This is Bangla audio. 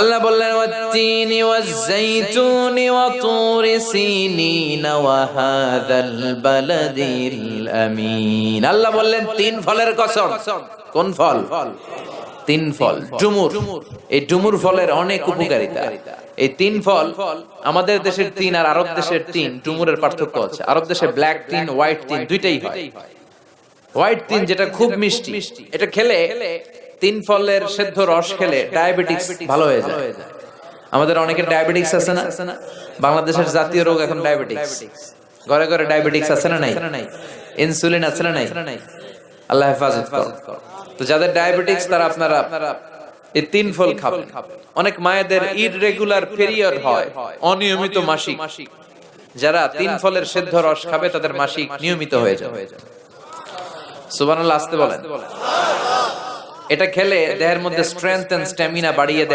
আল্লাহ বললেন ওয়াত-তিনি ওয়াজ-যাইতুনি ওয়া তুরি সিনিন ওয়া হাযাল বালাদিল আমিন। আল্লাহ বললেন তিন ফলের কসম। কোন ফল? তিন ফল। ডুমুর। এই ডুমুর ফলের অনেক উপকারিতা। এই তিন ফল আমাদের দেশের তিন আর আরব দেশের তিন ডুমুরের পার্থক্য আছে। আরব দেশে ব্ল্যাক তিন, হোয়াইট তিন দুইটাই হয়। হোয়াইট তিন যেটা খুব মিষ্টি, এটা খেলে তিন ফলের সেদ্ধ রস খেলে ডায়াবেটিস ভালো হয়ে যায়। আমাদের অনেকের ডায়াবেটিস আছে না? বাংলাদেশের জাতীয় রোগ এখন ডায়াবেটিস। ঘরে ঘরে ডায়াবেটিস আছে না নাই? ইনসুলিন আছে না নাই? আল্লাহ হেফাজত করুন। তো যাদের ডায়াবেটিস তারা আপনারা এই তিন ফল খাবেন। অনেক মায়েদের ইররেগুলার পিরিয়ড হয়, অনিয়মিত মাসিক। যারা তিন ফলের সেদ্ধ রস খাবে তাদের মাসিক নিয়মিত হয়ে যাবে। সুবহানাল্লাহ, আসতে বলেন। এটা খেলে দেহের মধ্যে স্ট্রেংথ এন্ড স্ট্যামিনা বাড়িয়ে দেয়।